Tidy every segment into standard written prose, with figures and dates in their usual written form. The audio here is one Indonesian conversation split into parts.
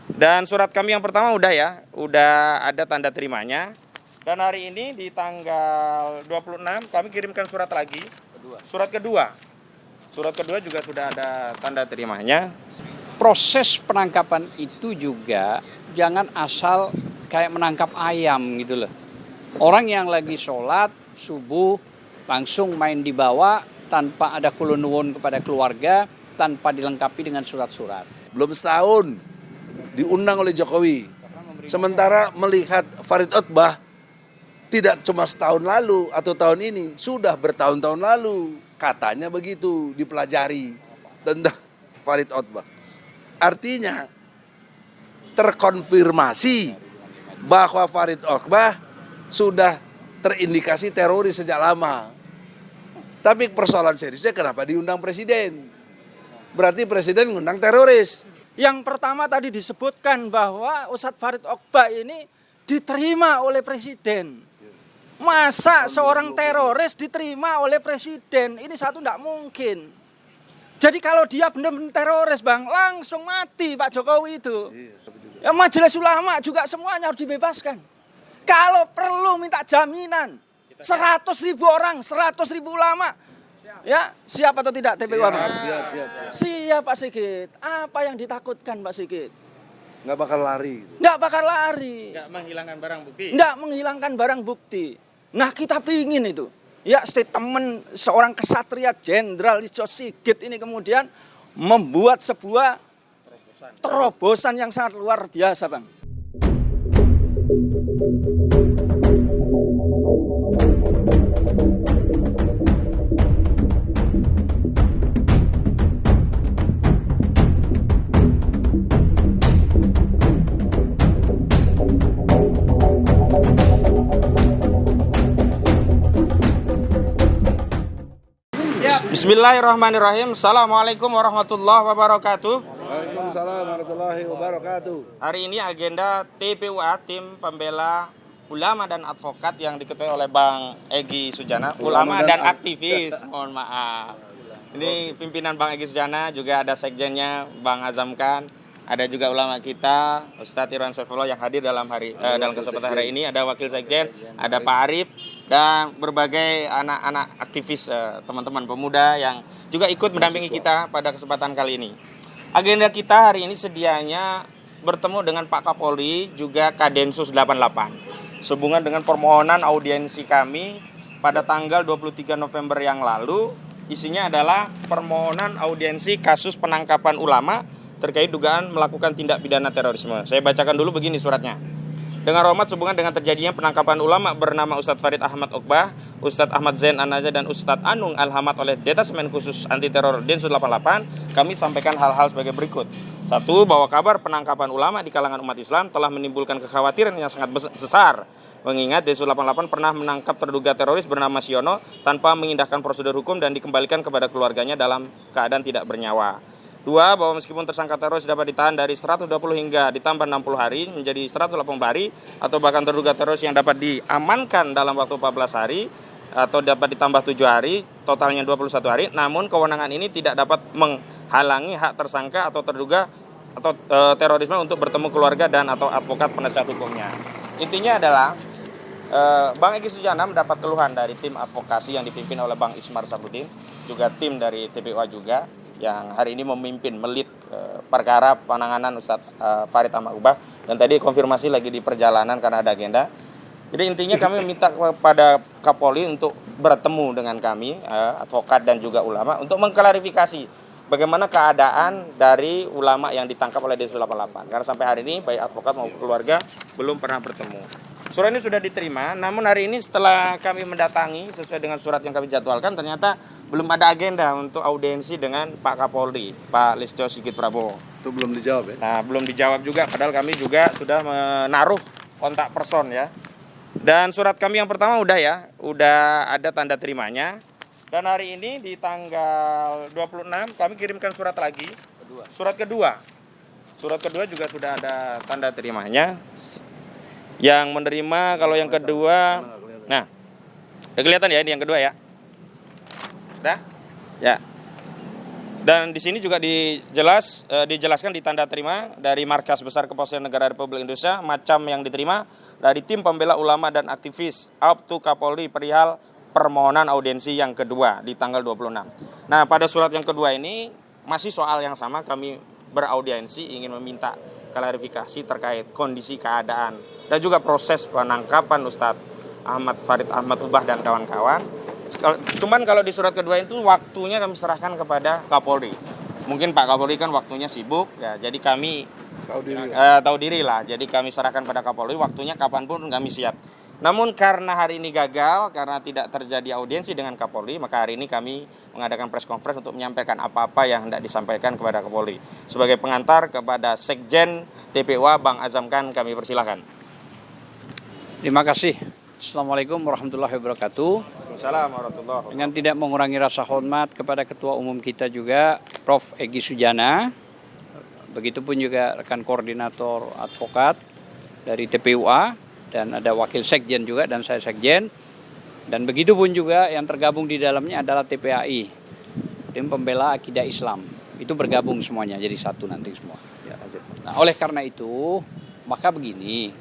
Dan surat kami yang pertama udah ada tanda terimanya. Dan hari ini di tanggal 26 kami kirimkan surat lagi. Surat kedua juga sudah ada tanda terimanya. Proses penangkapan itu juga jangan asal kayak menangkap ayam gitu loh. Orang yang lagi sholat subuh langsung main dibawa tanpa ada kulunwun kepada keluarga, tanpa dilengkapi dengan surat-surat. Belum setahun diundang oleh Jokowi. Sementara melihat Farid Oqbah tidak cuma setahun lalu atau tahun ini, sudah bertahun-tahun lalu. Katanya begitu, dipelajari tentang Farid Oqbah. Artinya terkonfirmasi bahwa Farid Oqbah sudah terindikasi teroris sejak lama. Tapi persoalan seriusnya kenapa diundang presiden? Berarti presiden ngundang teroris. Yang pertama tadi disebutkan bahwa Ustadz Farid Oqbah ini diterima oleh presiden. Masa seorang teroris diterima oleh presiden? Ini satu tidak mungkin. Jadi kalau dia benar-benar teroris bang, langsung mati Pak Jokowi itu. Ya majelis ulama juga semuanya harus dibebaskan. Kalau perlu minta jaminan 100.000 orang, 100.000 ulama. Ya, siap atau tidak TPU? Siap Pak Sigit. Apa yang ditakutkan Pak Sigit? Nggak bakal lari. Nggak bakal lari. Nggak menghilangkan barang bukti. Nggak menghilangkan barang bukti. Nah kita pingin itu. Ya statement seorang kesatria Jenderal Listio Sigit ini kemudian membuat sebuah terobosan yang sangat luar biasa bang. Bismillahirrahmanirrahim. Assalamualaikum warahmatullahi wabarakatuh. Waalaikumsalam warahmatullahi wabarakatuh. Hari ini agenda TPUA, Tim Pembela Ulama dan Advokat yang diketuai oleh Bang Egy Sujana. Ulama dan aktivis, mohon maaf. Ini pimpinan Bang Egy Sujana, juga ada sekjennya Bang Azamkan. Ada juga ulama kita, Ustadz Irwan Saifullah yang hadir dalam kesempatan hari ini. Ada Wakil Sekjen, ada Pak Arif, dan berbagai anak-anak aktivis, teman-teman pemuda yang juga ikut mendampingi kita pada kesempatan kali ini. Agenda kita hari ini sedianya bertemu dengan Pak Kapolri, juga Kadensus 88. Sehubungan dengan permohonan audiensi kami pada tanggal 23 November yang lalu, isinya adalah permohonan audiensi kasus penangkapan ulama terkait dugaan melakukan tindak pidana terorisme. Saya bacakan dulu begini suratnya. Dengan hormat sehubungan dengan terjadinya penangkapan ulama bernama Ustadz Farid Ahmad Oqbah, Ustadz Ahmad Zain An-Najah dan Ustadz Anung Al-Hamad oleh Detasemen Khusus Anti Teror Densus 88, kami sampaikan hal-hal sebagai berikut. 1. Bahwa kabar penangkapan ulama di kalangan umat Islam telah menimbulkan kekhawatiran yang sangat besar. Mengingat Densus 88 pernah menangkap terduga teroris bernama Siono tanpa mengindahkan prosedur hukum dan dikembalikan kepada keluarganya dalam keadaan tidak bernyawa. 2. Bahwa meskipun tersangka teroris dapat ditahan dari 120 hingga ditambah 60 hari menjadi 180 hari, atau bahkan terduga teroris yang dapat diamankan dalam waktu 14 hari atau dapat ditambah 7 hari, totalnya 21 hari, namun kewenangan ini tidak dapat menghalangi hak tersangka atau terduga atau terorisme untuk bertemu keluarga dan atau advokat penasihat hukumnya. Intinya adalah Bang Egy Sujana mendapat keluhan dari tim advokasi yang dipimpin oleh Bang Ismar Sabudin, juga tim dari TPUA juga, yang hari ini memimpin melit perkara penanganan Ustadz Farid Ahmad Oqbah, dan tadi konfirmasi lagi di perjalanan karena ada agenda. Jadi intinya kami minta kepada Kapolri untuk bertemu dengan kami, advokat dan juga ulama, untuk mengklarifikasi bagaimana keadaan dari ulama yang ditangkap oleh Densus 88. Karena sampai hari ini baik advokat maupun keluarga belum pernah bertemu. Surat ini sudah diterima, namun hari ini setelah kami mendatangi sesuai dengan surat yang kami jadwalkan, ternyata belum ada agenda untuk audiensi dengan Pak Kapolri, Pak Listio Sigit Prabowo. Itu belum dijawab ya? Nah, belum dijawab juga, padahal kami juga sudah menaruh kontak person ya. Dan surat kami yang pertama udah ada tanda terimanya. Dan hari ini di tanggal 26 kami kirimkan surat lagi. Surat kedua juga sudah ada tanda terimanya. Yang menerima kalau yang kedua, nah, udah kelihatan ya ini yang kedua ya. Udah? Ya. Dan di sini juga dijelaskan di tanda terima dari Markas Besar Kepolisian Negara Republik Indonesia, macam yang diterima dari tim pembela ulama dan aktivis up to Kapolri perihal permohonan audiensi yang kedua di tanggal 26. Nah, pada surat yang kedua ini masih soal yang sama, kami beraudiensi ingin meminta klarifikasi terkait kondisi keadaan dan juga proses penangkapan Ustadz Farid Ahmad Ubah dan kawan-kawan. Cuman kalau di surat kedua itu waktunya kami serahkan kepada Kapolri. Mungkin Pak Kapolri kan waktunya sibuk, ya, jadi kami tahu diri lah. Jadi kami serahkan pada Kapolri, waktunya kapanpun kami siap. Namun karena hari ini gagal, karena tidak terjadi audiensi dengan Kapolri, maka hari ini kami mengadakan press conference untuk menyampaikan apa-apa yang hendak disampaikan kepada Kapolri. Sebagai pengantar kepada Sekjen TPUA Bang Azam Khan, kami persilahkan. Terima kasih. Assalamualaikum warahmatullahi wabarakatuh. Assalamualaikum warahmatullahi wabarakatuh. Dengan tidak mengurangi rasa hormat kepada Ketua Umum kita juga, Prof. Egy Sujana. Begitupun juga rekan koordinator advokat dari TPUA, dan ada wakil sekjen juga, dan saya sekjen. Dan begitupun juga yang tergabung di dalamnya adalah TPAI, Tim Pembela Akidah Islam. Itu bergabung semuanya, jadi satu nanti semua. Nah, oleh karena itu, maka begini,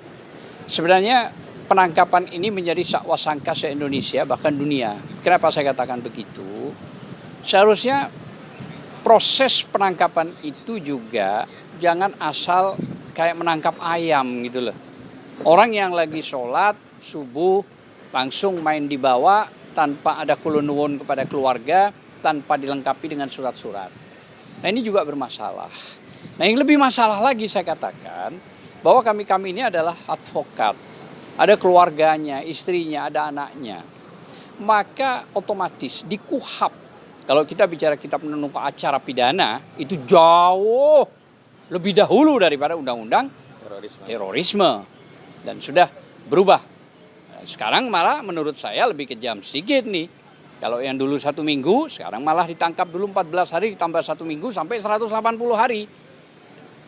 sebenarnya penangkapan ini menjadi sakwasangka se-Indonesia, bahkan dunia. Kenapa saya katakan begitu? Seharusnya proses penangkapan itu juga jangan asal kayak menangkap ayam gitu loh. Orang yang lagi sholat subuh langsung main dibawa tanpa ada kulunuwun kepada keluarga, tanpa dilengkapi dengan surat-surat. Nah, ini juga bermasalah. Nah, yang lebih masalah lagi saya katakan bahwa kami ini adalah advokat. Ada keluarganya, istrinya, ada anaknya. Maka otomatis di KUHAP, kalau kita bicara kitab penentu acara pidana, itu jauh lebih dahulu daripada undang-undang terorisme. Dan sudah berubah. Sekarang malah menurut saya lebih kejam sedikit nih. Kalau yang dulu 1 minggu, sekarang malah ditangkap dulu 14 hari, ditambah 1 minggu sampai 180 hari.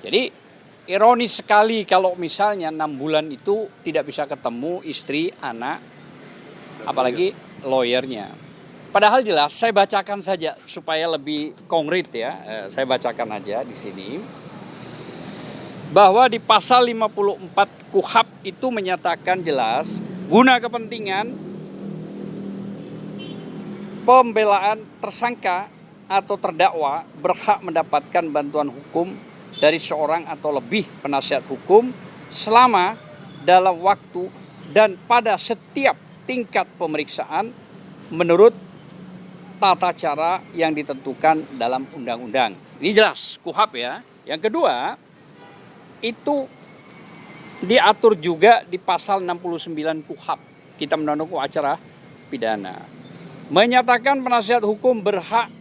Jadi ironis sekali kalau misalnya 6 bulan itu tidak bisa ketemu istri, anak, apalagi lawyernya. Padahal jelas, saya bacakan saja supaya lebih konkret ya. Saya bacakan aja di sini. Bahwa di pasal 54 KUHAP itu menyatakan jelas, guna kepentingan pembelaan tersangka atau terdakwa berhak mendapatkan bantuan hukum dari seorang atau lebih penasihat hukum selama, dalam waktu, dan pada setiap tingkat pemeriksaan menurut tata cara yang ditentukan dalam undang-undang. Ini jelas KUHAP ya. Yang kedua, itu diatur juga di pasal 69 KUHAP, Kitab Undang-Undang Acara Pidana. Menyatakan penasihat hukum berhak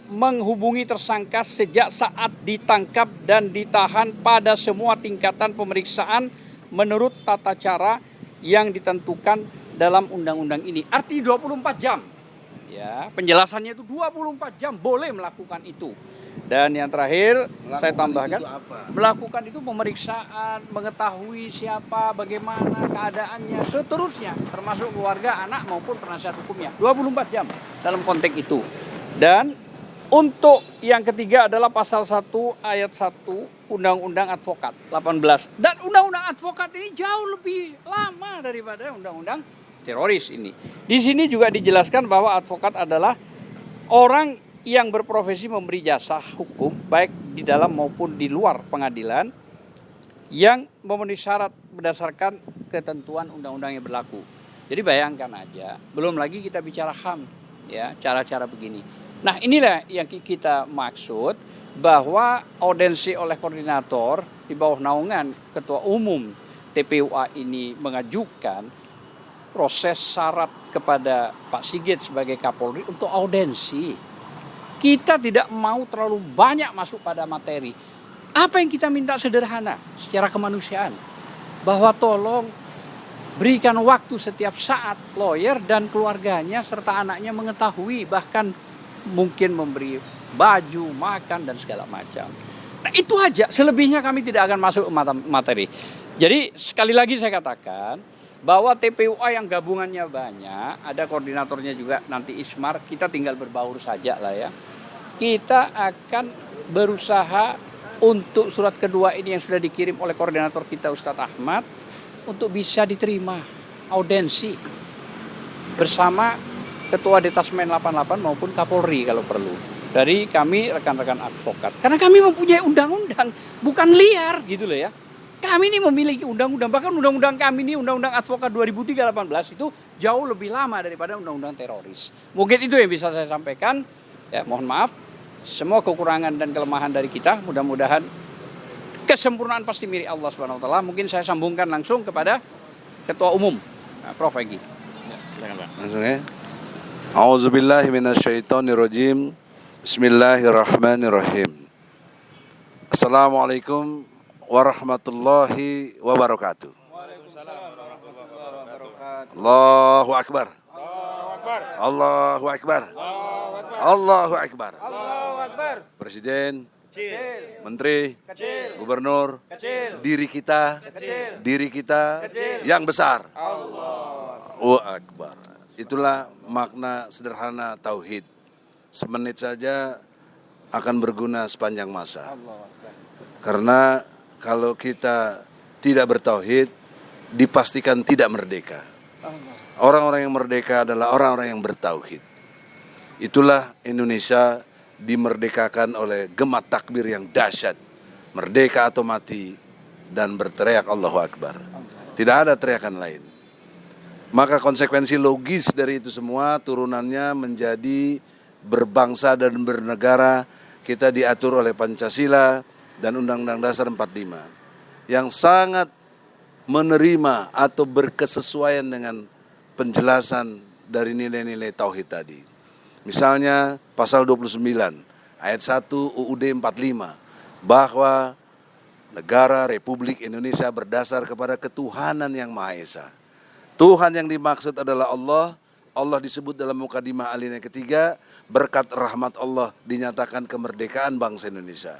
menghubungi tersangka sejak saat ditangkap dan ditahan pada semua tingkatan pemeriksaan menurut tata cara yang ditentukan dalam undang-undang ini. Arti 24 jam. Ya, penjelasannya itu 24 jam boleh melakukan itu. Dan yang terakhir saya tambahkan, melakukan itu pemeriksaan, mengetahui siapa, bagaimana keadaannya, seterusnya, termasuk keluarga, anak maupun penasihat hukumnya. 24 jam dalam konteks itu. Dan untuk yang ketiga adalah pasal 1 ayat 1 Undang-Undang Advokat 18. Dan Undang-Undang Advokat ini jauh lebih lama daripada Undang-Undang Teroris ini. Di sini juga dijelaskan bahwa advokat adalah orang yang berprofesi memberi jasa hukum baik di dalam maupun di luar pengadilan yang memenuhi syarat berdasarkan ketentuan undang-undang yang berlaku. Jadi bayangkan aja, belum lagi kita bicara HAM, ya, cara-cara begini. Nah, inilah yang kita maksud bahwa audiensi oleh koordinator di bawah naungan Ketua Umum TPUA ini mengajukan proses syarat kepada Pak Sigit sebagai Kapolri untuk audiensi. Kita tidak mau terlalu banyak masuk pada materi. Apa yang kita minta sederhana secara kemanusiaan. Bahwa tolong berikan waktu setiap saat lawyer dan keluarganya serta anaknya mengetahui, bahkan mungkin memberi baju, makan, dan segala macam. Nah, itu aja. Selebihnya kami tidak akan masuk materi. Jadi sekali lagi saya katakan bahwa TPUA yang gabungannya banyak, ada koordinatornya juga nanti Ismar, kita tinggal berbaur saja lah ya. kita akan berusaha untuk surat kedua ini yang sudah dikirim oleh koordinator kita Ustadz Ahmad untuk bisa diterima audensi bersama Ketua Detasmen 88 maupun Kapolri kalau perlu. Dari kami rekan-rekan advokat. Karena kami mempunyai undang-undang, bukan liar gitu loh ya. Kami ini memiliki undang-undang, bahkan undang-undang kami ini Undang-Undang Advokat 2018 itu jauh lebih lama daripada undang-undang teroris. Mungkin itu yang bisa saya sampaikan. Ya, mohon maaf. Semua kekurangan dan kelemahan dari kita, mudah-mudahan kesempurnaan pasti milik Allah Subhanahu wa taala. Mungkin saya sambungkan langsung kepada Ketua Umum, Prof. Egy. Ya, silakan Bang. Langsung ya. A'udzubillahi minasyaitonirrajim. Bismillahirrahmanirrahim. Assalamualaikum warahmatullahi wabarakatuh. Allahu akbar. Allahu akbar. Allahu akbar. Allahu Akbar. Presiden, Kecil. Menteri, Kecil. Gubernur, Kecil. diri kita yang besar. Allahu Akbar. Itulah makna sederhana tauhid. Semenit saja akan berguna sepanjang masa. Karena kalau kita tidak bertauhid, dipastikan tidak merdeka. Orang-orang yang merdeka adalah orang-orang yang bertauhid. Itulah Indonesia dimerdekakan oleh gema takbir yang dahsyat. Merdeka atau mati dan berteriak Allahu Akbar. Tidak ada teriakan lain. Maka konsekuensi logis dari itu semua turunannya menjadi berbangsa dan bernegara. Kita diatur oleh Pancasila dan Undang-Undang Dasar 45 yang sangat menerima atau berkesesuaian dengan penjelasan dari nilai-nilai tauhid tadi. Misalnya pasal 29 ayat 1 UUD 45 bahwa negara Republik Indonesia berdasar kepada ketuhanan yang Maha Esa. Tuhan yang dimaksud adalah Allah. Allah disebut dalam mukadimah alinea ketiga, berkat rahmat Allah dinyatakan kemerdekaan bangsa Indonesia.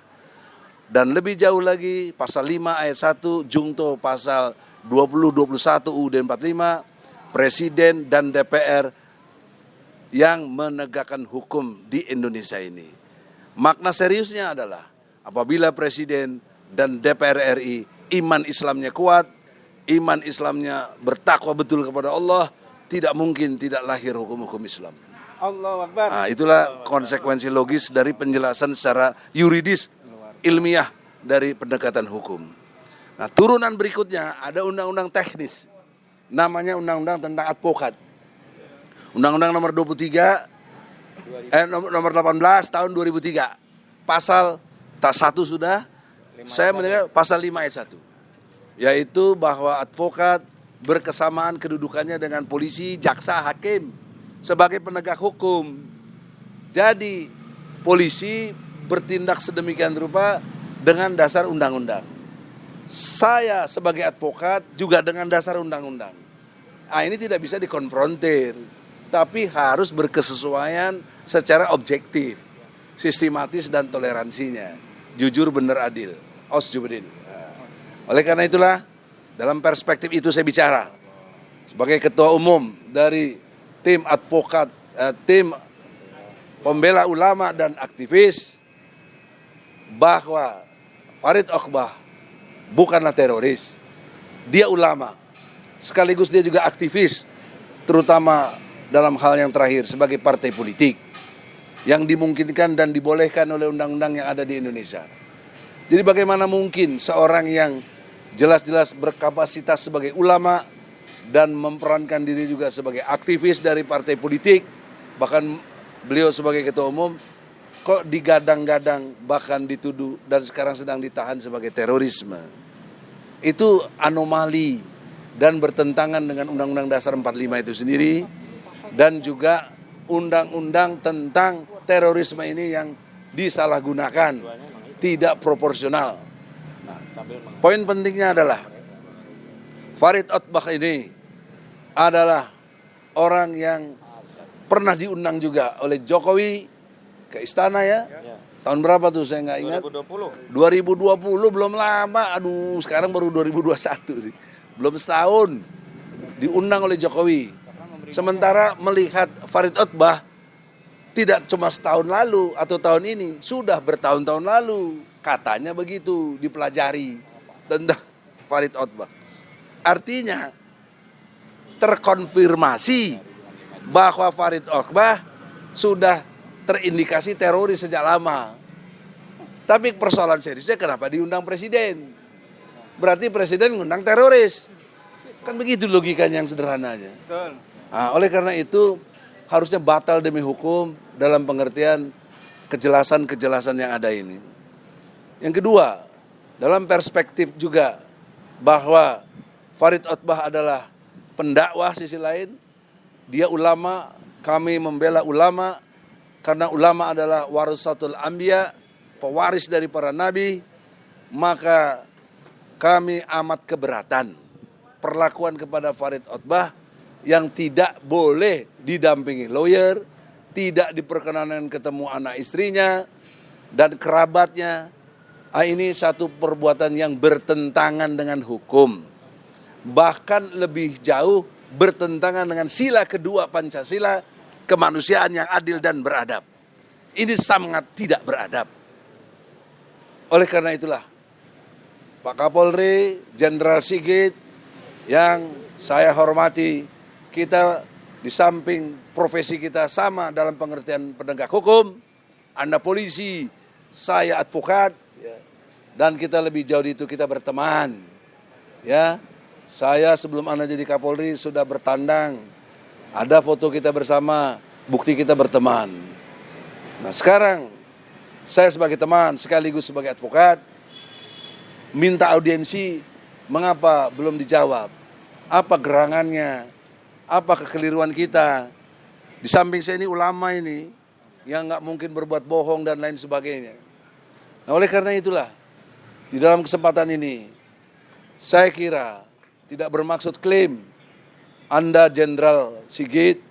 Dan lebih jauh lagi pasal 5 ayat 1 jungto pasal 20-21 UUD 45, Presiden dan DPR yang menegakkan hukum di Indonesia ini. Makna seriusnya adalah apabila Presiden dan DPR RI iman Islamnya kuat, iman Islamnya bertakwa betul kepada Allah, tidak mungkin tidak lahir hukum-hukum Islam. Allahu Akbar. Nah, itulah konsekuensi logis dari penjelasan secara yuridis, ilmiah dari pendekatan hukum. Nah, turunan berikutnya ada undang-undang teknis. Namanya undang-undang tentang advokat. Undang-undang nomor nomor 18 tahun 2003. Pasal tak satu sudah, saya mendengar pasal 5 ayat 1. Yaitu bahwa advokat berkesamaan kedudukannya dengan polisi, jaksa, hakim sebagai penegak hukum. Jadi polisi bertindak sedemikian rupa dengan dasar undang-undang. Saya sebagai advokat juga dengan dasar undang-undang. Nah, ini tidak bisa dikonfrontir, tapi harus berkesesuaian secara objektif, sistematis dan toleransinya. Jujur, benar, adil. Osjubedin. Oleh karena itulah, dalam perspektif itu saya bicara sebagai ketua umum dari tim advokat, tim pembela ulama dan aktivis, bahwa Farid Oqbah bukanlah teroris. Dia ulama, sekaligus dia juga aktivis, terutama dalam hal yang terakhir sebagai partai politik yang dimungkinkan dan dibolehkan oleh undang-undang yang ada di Indonesia. Jadi bagaimana mungkin seorang yang jelas-jelas berkapasitas sebagai ulama dan memperankan diri juga sebagai aktivis dari partai politik, bahkan beliau sebagai ketua umum, kok digadang-gadang bahkan dituduh dan sekarang sedang ditahan sebagai terorisme. Itu anomali dan bertentangan dengan Undang-Undang Dasar 45 itu sendiri dan juga undang-undang tentang terorisme ini yang disalahgunakan, tidak proporsional. Nah, poin pentingnya adalah Farid Oqbah ini adalah orang yang pernah diundang juga oleh Jokowi ke istana ya. Tahun berapa tuh saya nggak ingat. 2020 belum lama. Aduh, sekarang baru 2021 sih. Belum setahun diundang oleh Jokowi. Sementara melihat Farid Oqbah tidak cuma setahun lalu atau tahun ini, sudah bertahun-tahun lalu. Katanya begitu, dipelajari tentang Farid Oqbah. Artinya terkonfirmasi bahwa Farid Oqbah sudah terindikasi teroris sejak lama. Tapi persoalan seriusnya kenapa diundang presiden? Berarti presiden ngundang teroris. Kan begitu logikanya yang sederhananya. Betul. Nah, oleh karena itu harusnya batal demi hukum dalam pengertian kejelasan-kejelasan yang ada ini. Yang kedua, dalam perspektif juga bahwa Farid Oqbah adalah pendakwah sisi lain, dia ulama, kami membela ulama karena ulama adalah warasatul anbiya, pewaris dari para nabi, maka kami amat keberatan perlakuan kepada Farid Oqbah yang tidak boleh didampingi lawyer, tidak diperkenankan ketemu anak istrinya dan kerabatnya. Ini satu perbuatan yang bertentangan dengan hukum. Bahkan lebih jauh bertentangan dengan sila kedua Pancasila, kemanusiaan yang adil dan beradab. Ini sangat tidak beradab. Oleh karena itulah, Pak Kapolri, Jenderal Sigit, yang saya hormati, kita di samping profesi kita sama dalam pengertian penegak hukum, Anda polisi, saya advokat, dan kita lebih jauh itu kita berteman. Ya, saya sebelum Anda jadi Kapolri sudah bertandang, ada foto kita bersama, bukti kita berteman. Nah sekarang saya sebagai teman sekaligus sebagai advokat minta audiensi, mengapa belum dijawab? Apa gerangannya? Apa kekeliruan kita? Di samping saya ini ulama ini yang nggak mungkin berbuat bohong dan lain sebagainya. Nah oleh karena itulah di dalam kesempatan ini saya kira tidak bermaksud klaim Anda Jenderal Sigit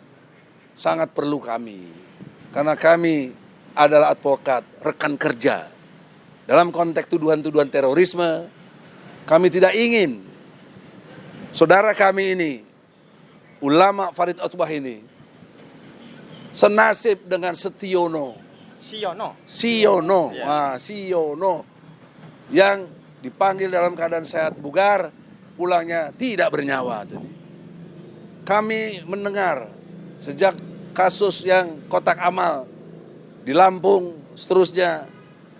sangat perlu kami. Karena kami adalah advokat, rekan kerja. Dalam konteks tuduhan-tuduhan terorisme, kami tidak ingin saudara kami ini, ulama Farid Oqbah ini, senasib dengan Setiono. Siono, yang dipanggil dalam keadaan sehat bugar, pulangnya tidak bernyawa tadi. Kami mendengar sejak kasus yang kotak amal di Lampung, seterusnya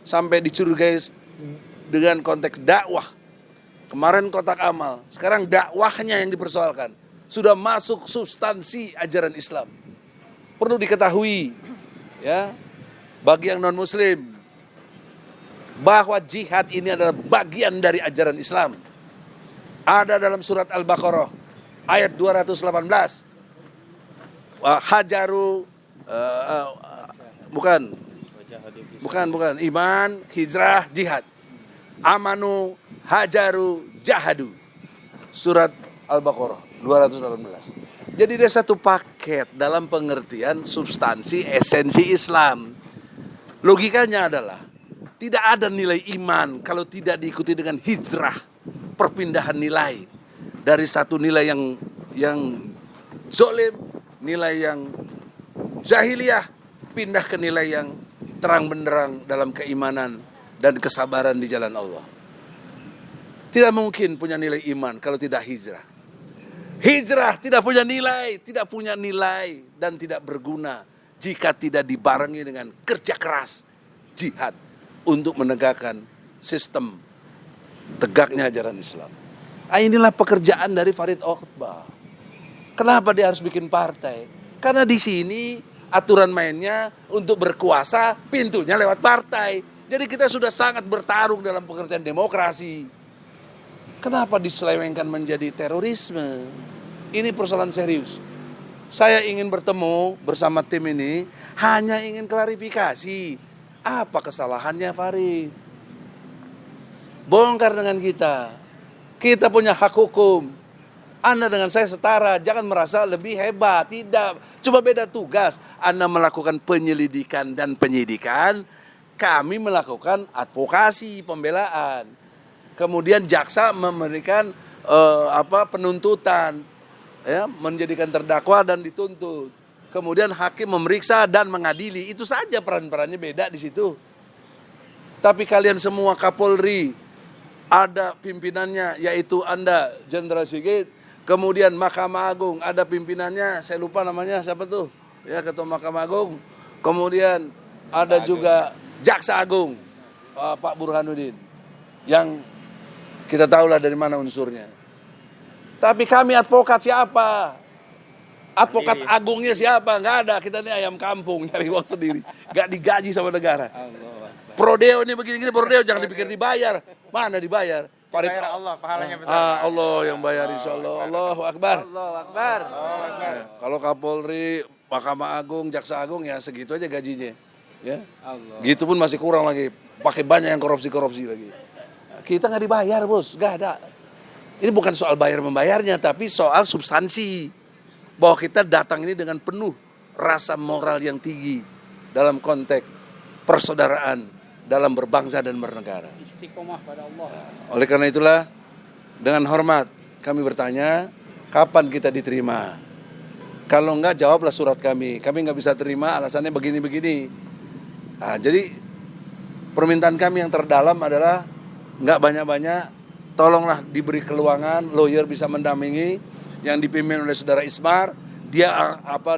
sampai dicurigai dengan konteks dakwah. Kemarin kotak amal, sekarang dakwahnya yang dipersoalkan. Sudah masuk substansi ajaran Islam. Perlu diketahui ya, bagi yang non-muslim, bahwa jihad ini adalah bagian dari ajaran Islam. Ada dalam surat Al-Baqarah ayat 218. Hajaru bukan iman, hijrah, jihad. Amanu, hajaru, jahadu. Surat Al-Baqarah 218. Jadi dia satu paket dalam pengertian substansi esensi Islam. Logikanya adalah tidak ada nilai iman kalau tidak diikuti dengan hijrah, perpindahan nilai dari satu nilai yang zalim, nilai yang jahiliyah, pindah ke nilai yang terang benderang dalam keimanan dan kesabaran di jalan Allah. Tidak mungkin punya nilai iman kalau tidak hijrah. Hijrah tidak punya nilai dan tidak berguna jika tidak dibarengi dengan kerja keras, jihad untuk menegakkan sistem tegaknya ajaran Islam. Inilah pekerjaan dari Farid Oqbah. Kenapa dia harus bikin partai? Karena di sini aturan mainnya untuk berkuasa pintunya lewat partai. Jadi kita sudah sangat bertarung dalam pengertian demokrasi. Kenapa diselewengkan menjadi terorisme? Ini persoalan serius. Saya ingin bertemu bersama tim ini hanya ingin klarifikasi. Apa kesalahannya Farid? Bongkar dengan kita. Kita punya hak hukum. Anda dengan saya setara, jangan merasa lebih hebat. Tidak, cuma beda tugas. Anda melakukan penyelidikan dan penyidikan, kami melakukan advokasi, pembelaan. Kemudian jaksa memberikan penuntutan, ya, menjadikan terdakwa dan dituntut. kemudian hakim memeriksa dan mengadili. Itu saja peran-perannya beda di situ. Tapi kalian semua Kapolri, ada pimpinannya yaitu Anda Jenderal Sigit, kemudian Mahkamah Agung ada pimpinannya, saya lupa namanya siapa tuh, ya Ketua Mahkamah Agung. Kemudian ada juga Jaksa Agung, Pak Burhanuddin, yang kita tahulah dari mana unsurnya. Tapi kami advokat siapa? Advokat agungnya siapa? Nggak ada, kita ini ayam kampung nyari uang sendiri, nggak digaji sama negara. Prodeo ini begini-gini, Prodeo jangan dipikir dibayar. Mana dibayar? Bayar Allah, pahalanya besar. Allah yang bayar insya Allah. Allahu Akbar. Allahu Akbar. Ya, kalau Kapolri, Mahkamah Agung, Jaksa Agung ya segitu aja gajinya. Ya. Gitu pun masih kurang lagi. Pakai banyak yang korupsi lagi. Kita nggak dibayar bos, nggak ada. Ini bukan soal bayar membayarnya, tapi soal substansi. Bahwa kita datang ini dengan penuh rasa moral yang tinggi dalam konteks persaudaraan dalam berbangsa dan bernegara. Istiqomah pada Allah. Oleh karena itulah, dengan hormat kami bertanya, kapan kita diterima? Kalau enggak, jawablah surat kami. Kami nggak bisa terima, alasannya begini-begini. Nah, jadi permintaan kami yang terdalam adalah nggak banyak-banyak, tolonglah diberi keluangan, lawyer bisa mendampingi, yang dipimpin oleh Saudara Ismar, dia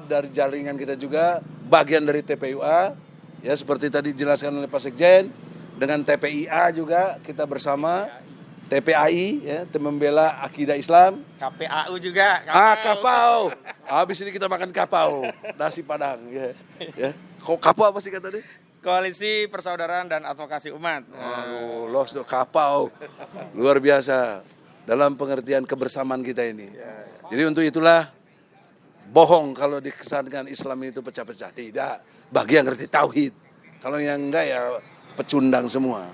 dari jaringan kita juga, bagian dari TPUA, ya seperti tadi dijelaskan oleh Pak Sekjen, dengan TPIA juga kita bersama, TPAI, ya, Tim Membela Akidah Islam. KPAU juga. Kapau. Habis ini kita makan kapau, nasi padang. Ya. Kok kapau apa sih kata dia? Koalisi Persaudaraan dan Advokasi Umat. Aduh, los kapau. Luar biasa dalam pengertian kebersamaan kita ini. Jadi untuk itulah bohong kalau dikesankan Islam itu pecah-pecah. Tidak. Bagi yang ngerti tauhid. Kalau yang enggak ya pecundang semua.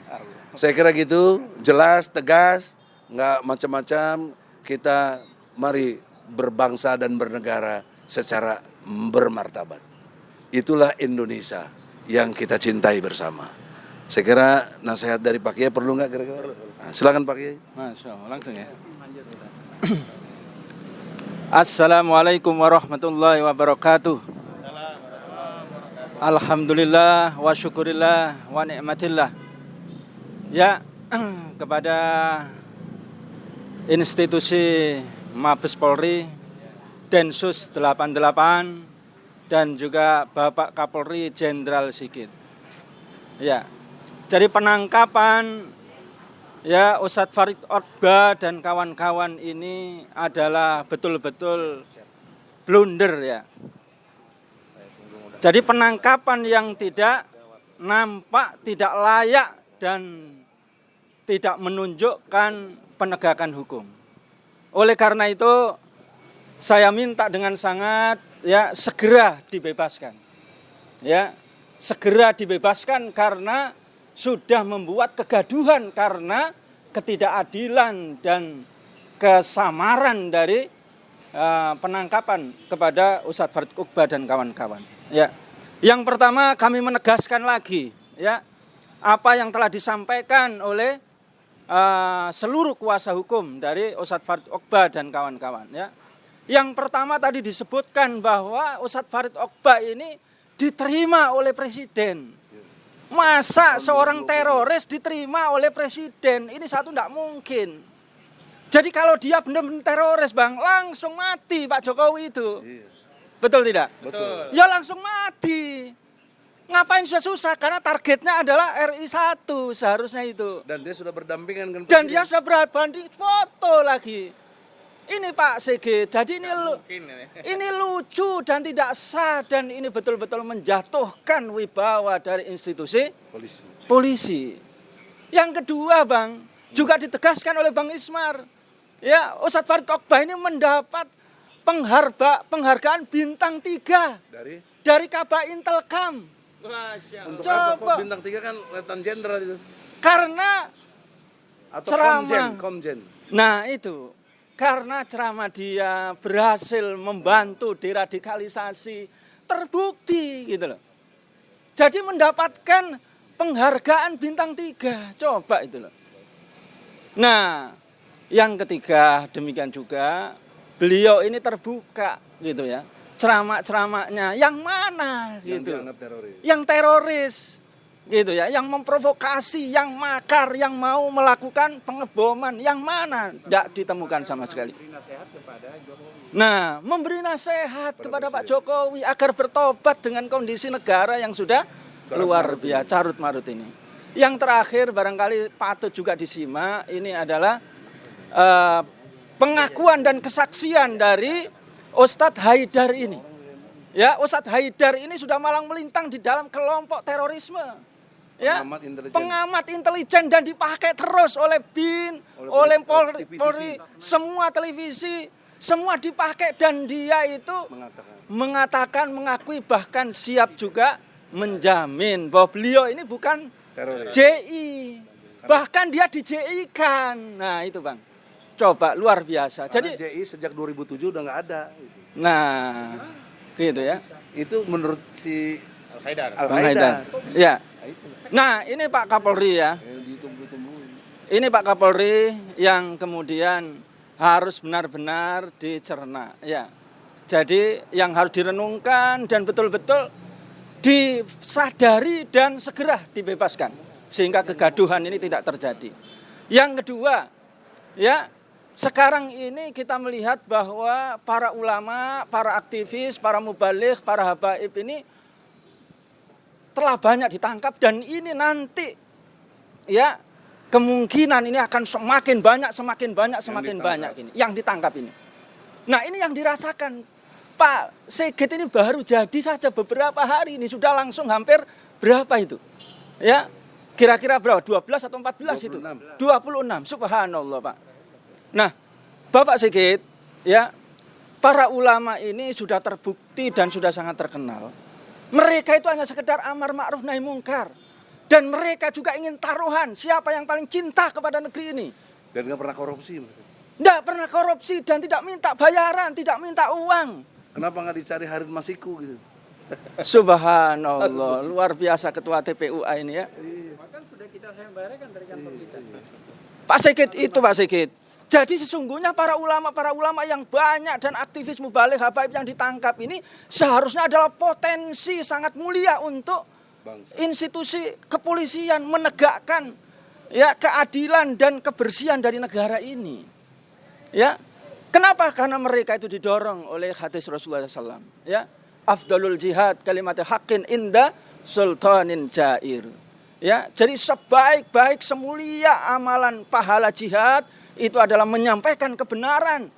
Saya kira gitu, jelas, tegas, enggak macam-macam. Kita mari berbangsa dan bernegara secara bermartabat. Itulah Indonesia yang kita cintai bersama. Saya kira nasihat dari Pak Kiai perlu nggak kira-kira? Nah, silakan Pak Kiai. Masya Allah, langsung ya. Assalamualaikum warahmatullahi wabarakatuh. Alhamdulillah wa syukurillah wa ni'matillah. Ya, kepada institusi Mabes Polri, Densus 88, dan juga Bapak Kapolri Jenderal Sigit. Ya, jadi penangkapan ya Ustadz Farid Oqbah dan kawan-kawan ini adalah betul-betul blunder ya. Jadi penangkapan yang tidak nampak, tidak layak dan tidak menunjukkan penegakan hukum. Oleh karena itu saya minta dengan sangat ya segera dibebaskan. Ya, segera dibebaskan karena sudah membuat kegaduhan karena ketidakadilan dan kesamaran dari penangkapan kepada Ustadz Farid Oqbah dan kawan-kawan. Ya, yang pertama kami menegaskan lagi ya apa yang telah disampaikan oleh seluruh kuasa hukum dari Ustadz Farid Oqbah dan kawan-kawan. Ya, yang pertama tadi disebutkan bahwa Ustadz Farid Oqbah ini diterima oleh presiden. Masa seorang teroris diterima oleh presiden? Ini satu tidak mungkin. Jadi kalau dia benar-benar teroris bang, langsung mati Pak Jokowi itu. Betul tidak? Betul. Ya langsung mati. Ngapain susah-susah? Karena targetnya adalah RI 1 seharusnya itu. Dan dia sudah berdampingan dengan Dan dia sudah berbanding foto lagi. Ini Pak Sigit, jadi ini lucu dan tidak sah dan ini betul-betul menjatuhkan wibawa dari institusi polisi. Yang kedua Bang, juga ditegaskan oleh Bang Ismar. Ya, Ustadz Farid Oqbah ini mendapat penghargaan bintang 3 dari Kabak Intelkam. Untuk apa kok bintang 3 kan Letnan Jenderal itu? Karena Atau ceramah. Komjen. Nah itu, karena ceramah dia berhasil membantu deradikalisasi, terbukti gitu loh. Jadi mendapatkan penghargaan bintang 3, coba itu loh. Nah, yang ketiga demikian juga beliau ini terbuka gitu ya. ceramah-ceramahnya yang mana Yang gitu. dianggap teroris. Yang teroris gitu ya, yang memprovokasi, yang makar, yang mau melakukan pengeboman, yang mana tidak ditemukan sama sekali. Nah, memberi nasihat kepada Pak Jokowi agar bertobat dengan kondisi negara yang sudah luar biasa, carut marut ini. Yang terakhir barangkali patut juga disimak, ini adalah pengakuan dan kesaksian dari Ustadz Haidar ini. Ya, Ustadz Haidar ini sudah malang melintang di dalam kelompok terorisme. Ya, pengamat intelijen dan dipakai terus oleh BIN, oleh Polri, semua televisi, semua dipakai dan dia itu mengatakan, mengakui bahkan siap juga menjamin bahwa beliau ini bukan Teroris. JI. Bahkan dia di JI kan. Nah, itu Bang. Coba luar biasa. Karena Jadi JI sejak 2007 udah nggak ada. nah, gitu ya. Itu menurut si Haidar. Bang Haidar. Ya. Nah, ini Pak Kapolri ya. Ini Pak Kapolri yang kemudian harus benar-benar dicerna. Ya. Jadi yang harus direnungkan dan betul-betul disadari dan segera dibebaskan sehingga kegaduhan ini tidak terjadi. Yang kedua, ya, sekarang ini kita melihat bahwa para ulama, para aktivis, para mubaligh, para habaib ini telah banyak ditangkap dan ini nanti ya kemungkinan ini akan semakin banyak ini yang ditangkap ini. Nah, ini yang dirasakan Pak Sigit ini baru jadi saja beberapa hari ini sudah langsung hampir berapa itu? Ya, kira-kira berapa? 12 atau 14 itu? 26. Subhanallah, Pak. Nah, Bapak Sigit, ya, para ulama ini sudah terbukti dan sudah sangat terkenal. Mereka itu hanya sekedar amar ma'ruf nahi mungkar. Dan mereka juga ingin taruhan siapa yang paling cinta kepada negeri ini. dan nggak pernah korupsi. Tidak pernah korupsi dan tidak minta bayaran, tidak minta uang. Kenapa nggak dicari Harun Masiku gitu? Subhanallah, luar biasa ketua TPUA ini ya. Pak Sigit itu Pak Sigit. Jadi sesungguhnya para ulama yang banyak dan aktivis mubaligh habaib yang ditangkap ini seharusnya adalah potensi sangat mulia untuk institusi kepolisian menegakkan ya keadilan dan kebersihan dari negara ini. Ya. Kenapa? Karena mereka itu didorong oleh hadis Rasulullah SAW. Ya. Afdalul jihad kalimat haqqin inda sultanin jair. Ya, jadi sebaik-baik semulia amalan pahala jihad itu adalah menyampaikan kebenaran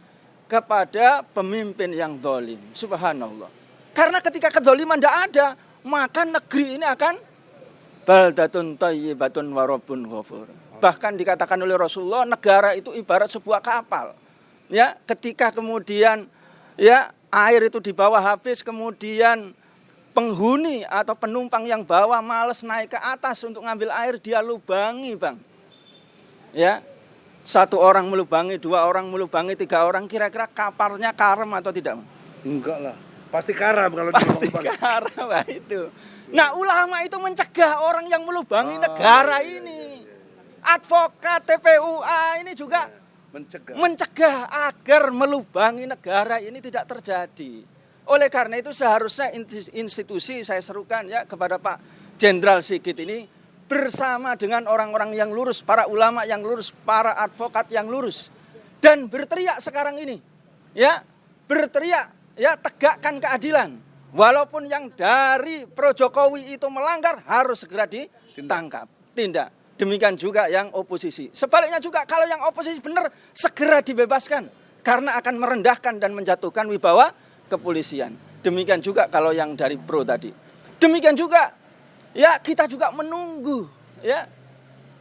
kepada pemimpin yang zalim. Subhanallah. Karena ketika kezaliman tidak ada, maka negeri ini akan baldatun thayyibatun wa rabbun ghafur. Bahkan dikatakan oleh Rasulullah, negara itu ibarat sebuah kapal. Ya, ketika kemudian ya air itu dibawa habis, kemudian penghuni atau penumpang yang bawa malas naik ke atas untuk ngambil air, dia lubangi, Bang. Ya. Satu orang melubangi, dua orang melubangi, tiga orang, kira-kira kapalnya karam atau tidak? Enggak lah. Pasti karam kalau pasti karam lah itu. Nah, ulama itu mencegah orang yang melubangi negara ini. Advokat TPUA ini juga mencegah agar melubangi negara ini tidak terjadi. Oleh karena itu seharusnya institusi saya serukan ya kepada Pak Jenderal Sigit ini bersama dengan orang-orang yang lurus, para ulama yang lurus, para advokat yang lurus. Dan berteriak sekarang ini. Ya, berteriak, ya tegakkan keadilan. Walaupun yang dari pro Jokowi itu melanggar harus segera ditangkap, tindak. Demikian juga yang oposisi. Sebaliknya juga kalau yang oposisi benar segera dibebaskan. Karena akan merendahkan dan menjatuhkan wibawa kepolisian. Demikian juga kalau yang dari pro tadi. Demikian juga ya kita juga menunggu ya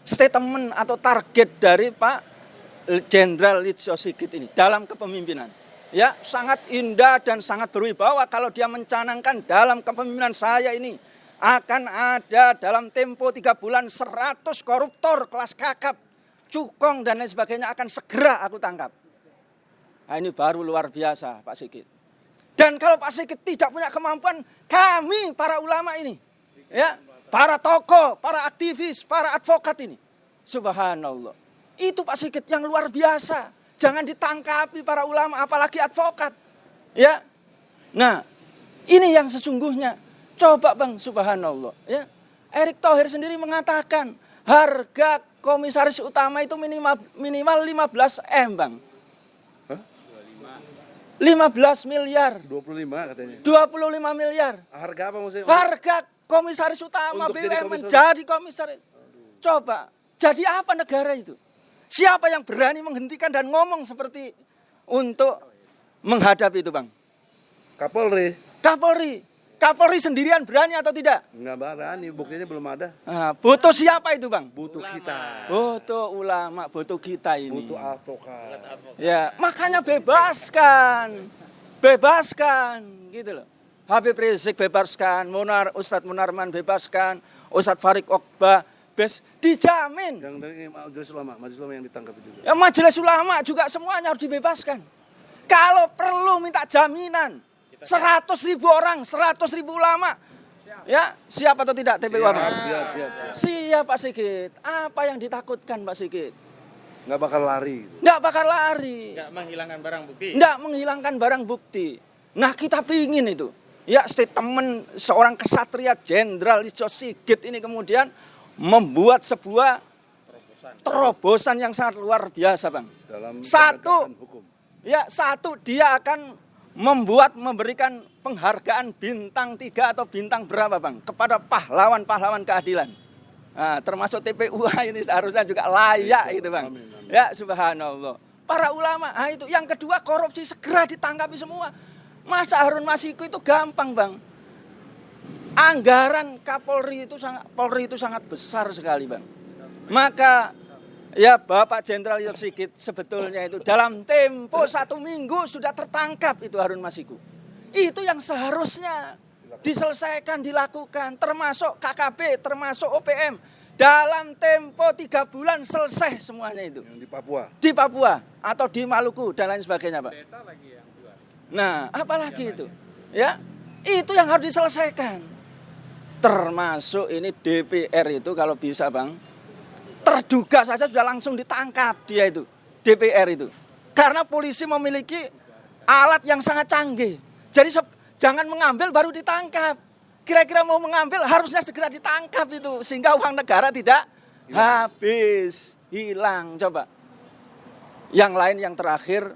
statement atau target dari Pak Jenderal Listio Sigit ini dalam kepemimpinan. Ya, sangat indah dan sangat berwibawa kalau dia mencanangkan dalam kepemimpinan saya ini akan ada dalam tempo 3 bulan 100 koruptor kelas kakap, cukong dan lain sebagainya akan segera aku tangkap. Nah, ini baru luar biasa Pak Sigit. Dan kalau Pak Sigit tidak punya kemampuan, kami para ulama ini, ya, para tokoh, para aktivis, para advokat ini, subhanallah. Itu Pak Sigit yang luar biasa. Jangan ditangkapi para ulama, apalagi advokat. Ya, Nah, ini yang sesungguhnya. Coba Bang, subhanallah. Ya. Erick Thohir sendiri mengatakan harga komisaris utama itu minimal 15 M Bang. Hah? 15 miliar. 25 katanya. 25 miliar. Harga apa maksudnya? Harga komisaris utama Untuk jadi BUMN komisaris. jadi komisaris. Coba, jadi apa negara itu? Siapa yang berani menghentikan dan ngomong seperti untuk menghadapi itu Bang? Kapolri. Kapolri sendirian berani atau tidak? Nggak berani, buktinya belum ada. Nah, butuh siapa itu Bang? Butuh kita. Butuh ulama, butuh kita ini. Butuh advokat. Ya, makanya bebaskan, gitu loh. Habib Rizik bebaskan, Ustadz Munarman bebaskan, Ustadz Farid Okbah, dijamin. Yang dari majelis ulama yang ditangkap juga. Ya, majelis ulama juga semuanya harus dibebaskan. Kalau perlu minta jaminan, 100.000 orang, 100.000 ulama. Ya, siap atau tidak TPU Abang? Siap. Siap Pak Sigit. Apa yang ditakutkan Pak Sigit? Nggak bakal lari. Nggak bakal lari. Nggak menghilangkan barang bukti. Nggak menghilangkan barang bukti. Nah, kita pingin itu. Ya, statement seorang kesatria Jenderal Listio Sigit ini kemudian membuat sebuah terobosan yang sangat luar biasa, Bang. Dalam Satu, penegakan hukum. ya satu dia akan memberikan penghargaan bintang 3 atau bintang berapa Bang kepada pahlawan-pahlawan keadilan. Nah, termasuk TPU ini seharusnya juga layak itu Bang. Amin, amin. Ya subhanallah. Para ulama, itu yang kedua korupsi segera ditangkapi semua. Masa Harun Masiku itu gampang Bang. Anggaran Polri itu sangat besar sekali Bang. Maka ya Bapak Jenderal Listio Sigit sebetulnya itu dalam tempo 1 minggu sudah tertangkap itu Harun Masiku. Itu yang seharusnya diselesaikan, dilakukan, termasuk KKB, termasuk OPM. Dalam tempo 3 bulan selesai semuanya itu. Yang di Papua. Di Papua atau di Maluku dan lain sebagainya Pak. Nah apalagi itu. Ya itu yang harus diselesaikan. Termasuk ini DPR itu kalau bisa Bang. Terduga saja sudah langsung ditangkap dia itu, DPR itu. Karena polisi memiliki alat yang sangat canggih. Jadi jangan mengambil baru ditangkap. Kira-kira mau mengambil harusnya segera ditangkap itu. Sehingga uang negara tidak habis, hilang. Coba. Yang lain yang terakhir,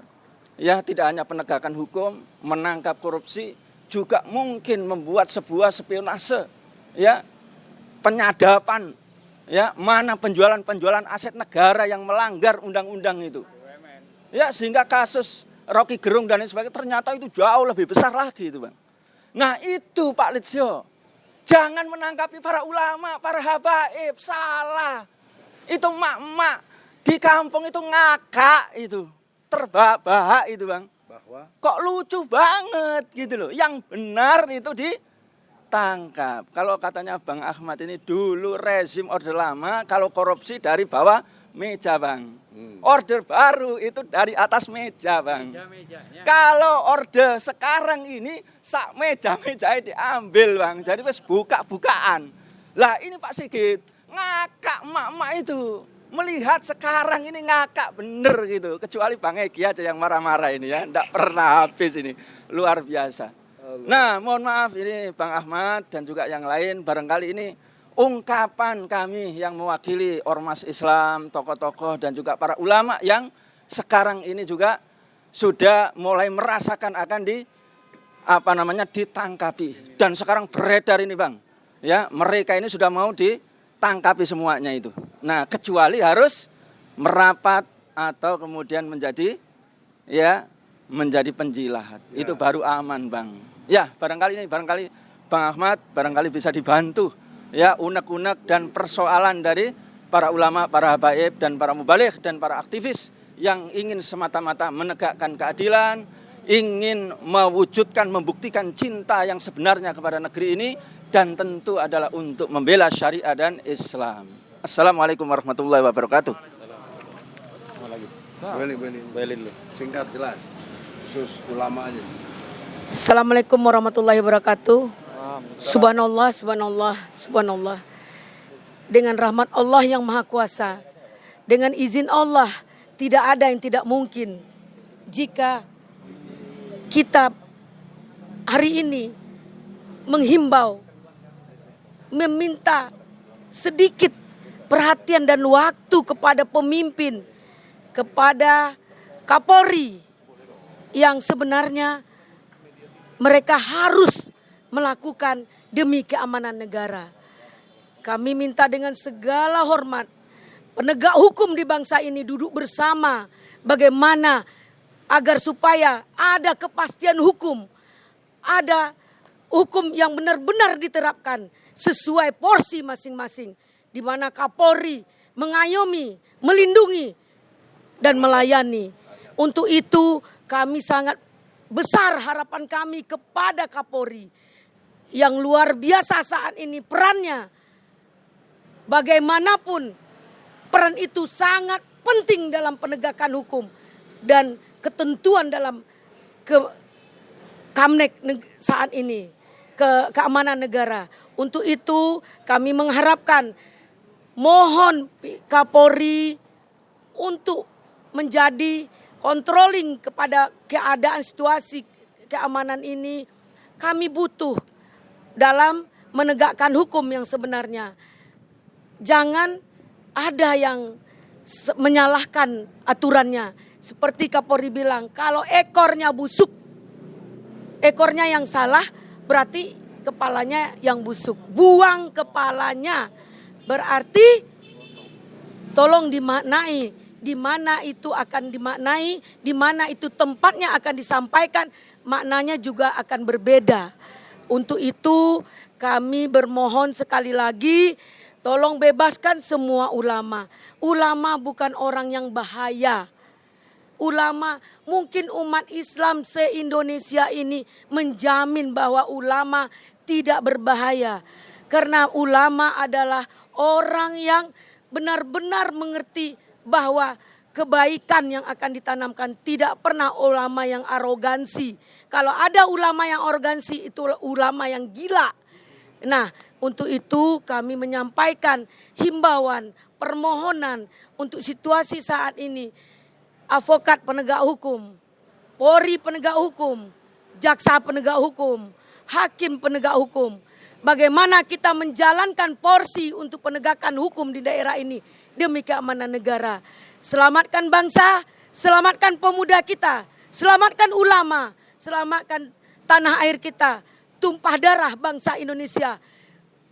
ya tidak hanya penegakan hukum, menangkap korupsi, juga mungkin membuat sebuah spionase, ya penyadapan. Ya, mana penjualan aset negara yang melanggar undang-undang itu. Ya, sehingga kasus Rocky Gerung dan lain sebagainya ternyata itu jauh lebih besar lagi itu, Bang. Nah, itu Pak Listio. Jangan menangkapi para ulama, para habaib, salah. Itu mak-mak di kampung itu ngakak itu. Terbahak itu, Bang. Bahwa Kok lucu banget gitu loh. Yang benar itu ditangkap. Kalau katanya Bang Ahmad ini dulu rezim orde lama, kalau korupsi dari bawah meja Bang. Orde baru itu dari atas meja Bang. Kalau orde sekarang ini sak meja-mejanya diambil Bang. Jadi wis buka-bukaan. Lah ini Pak Sigit ngakak emak-emak itu. Melihat sekarang ini ngakak bener gitu. Kecuali Bang Egy aja yang marah-marah ini ya. Nggak pernah habis ini. Luar biasa. Nah, mohon maaf ini Bang Ahmad dan juga yang lain, barangkali ini ungkapan kami yang mewakili ormas Islam, tokoh-tokoh dan juga para ulama yang sekarang ini juga sudah mulai merasakan akan ditangkapi dan sekarang beredar ini Bang. Ya, mereka ini sudah mau ditangkapi semuanya itu. Nah, kecuali harus merapat atau kemudian menjadi penjilat. Ya. Itu baru aman Bang. Ya, barangkali Bang Ahmad barangkali bisa dibantu ya unek-unek dan persoalan dari para ulama, para habaib dan para mubaligh dan para aktivis yang ingin semata-mata menegakkan keadilan, ingin mewujudkan, membuktikan cinta yang sebenarnya kepada negeri ini dan tentu adalah untuk membela syariah dan Islam. Assalamualaikum warahmatullahi wabarakatuh. Belin lu. Singkat jelas. Khusus ulama aja. Assalamualaikum warahmatullahi wabarakatuh. Subhanallah, subhanallah, subhanallah. Dengan rahmat Allah yang Maha Kuasa, dengan izin Allah, tidak ada yang tidak mungkin jika kita hari ini menghimbau, meminta sedikit perhatian dan waktu kepada pemimpin, kepada Kapolri yang sebenarnya mereka harus melakukan demi keamanan negara. Kami minta dengan segala hormat, penegak hukum di bangsa ini duduk bersama bagaimana agar supaya ada kepastian hukum, ada hukum yang benar-benar diterapkan sesuai porsi masing-masing, di mana Kapolri mengayomi, melindungi, dan melayani. Untuk itu kami sangat besar harapan kami kepada Kapolri yang luar biasa saat ini perannya. Bagaimanapun peran itu sangat penting dalam penegakan hukum dan ketentuan dalam Kamnek saat ini, keamanan negara. Untuk itu kami mengharapkan, mohon Kapolri untuk menjadi controlling kepada keadaan situasi keamanan ini. Kami butuh dalam menegakkan hukum yang sebenarnya. Jangan ada yang menyalahkan aturannya. Seperti Kapolri bilang, kalau ekornya busuk, ekornya yang salah, berarti kepalanya yang busuk. Buang kepalanya, berarti tolong dimaknai. Di mana itu akan dimaknai, di mana itu tempatnya akan disampaikan, maknanya juga akan berbeda. Untuk itu kami bermohon sekali lagi, tolong bebaskan semua ulama. Ulama bukan orang yang bahaya. Ulama, mungkin umat Islam se-Indonesia ini menjamin bahwa ulama tidak berbahaya. Karena ulama adalah orang yang benar-benar mengerti bahwa kebaikan yang akan ditanamkan. Tidak pernah ulama yang arogansi. Kalau ada ulama yang arogansi, itu ulama yang gila. Nah, untuk itu kami menyampaikan himbauan, permohonan untuk situasi saat ini. Advokat penegak hukum, Polri penegak hukum, jaksa penegak hukum, hakim penegak hukum. Bagaimana kita menjalankan porsi untuk penegakan hukum di daerah ini demi keamanan negara. Selamatkan bangsa, selamatkan pemuda kita, selamatkan ulama, selamatkan tanah air kita, tumpah darah bangsa Indonesia.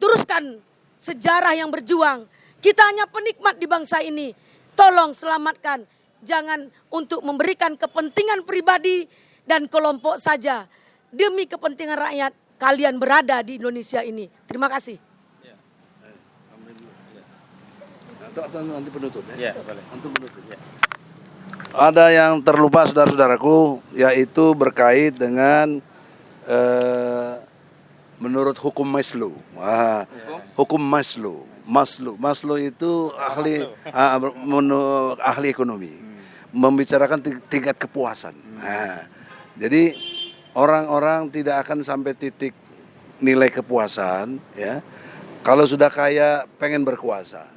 Teruskan sejarah yang berjuang. Kita hanya penikmat di bangsa ini. Tolong selamatkan. Jangan untuk memberikan kepentingan pribadi dan kelompok saja. Demi kepentingan rakyat, kalian berada di Indonesia ini. Terima kasih. Nanti penutup Ya, ya. boleh. Untuk penutup. Ada yang terlupa saudara-saudaraku, yaitu berkait dengan menurut hukum Maslow. Hukum Maslow. Maslow itu ahli ekonomi. Membicarakan tingkat kepuasan. Nah, jadi orang-orang tidak akan sampai titik nilai kepuasan, ya. Kalau sudah kaya pengen berkuasa,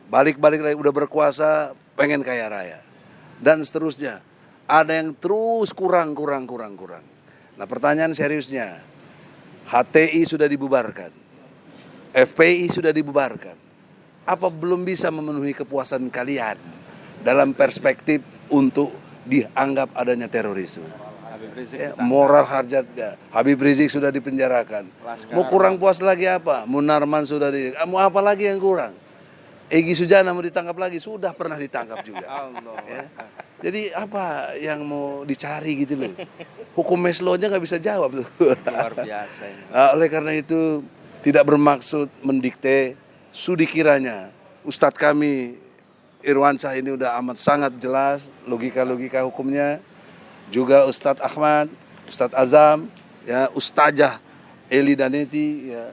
balik-balik lagi udah berkuasa pengen kaya raya, dan seterusnya. Ada yang terus kurang. Nah, pertanyaan seriusnya, HTI sudah dibubarkan, FPI sudah dibubarkan. Apa belum bisa memenuhi kepuasan kalian dalam perspektif untuk dianggap adanya terorisme? Ya, moral harjatnya. Habib Rizik sudah dipenjarakan. Mau kurang puas lagi apa? Munarman sudah mau apa lagi yang kurang? Egy Sujana mau ditangkap lagi, sudah pernah ditangkap juga. Ya. Jadi apa yang mau dicari gitu loh? Hukum Maslow-nya nggak bisa jawab tuh. Luar biasa ini. Oleh karena itu tidak bermaksud mendikte. Sudi kiranya Ustadz kami Irwansyah ini udah amat sangat jelas logika-logika hukumnya. Juga Ustadz Ahmad, Ustadz Azam, ya Ustazah Eli Daneti, ya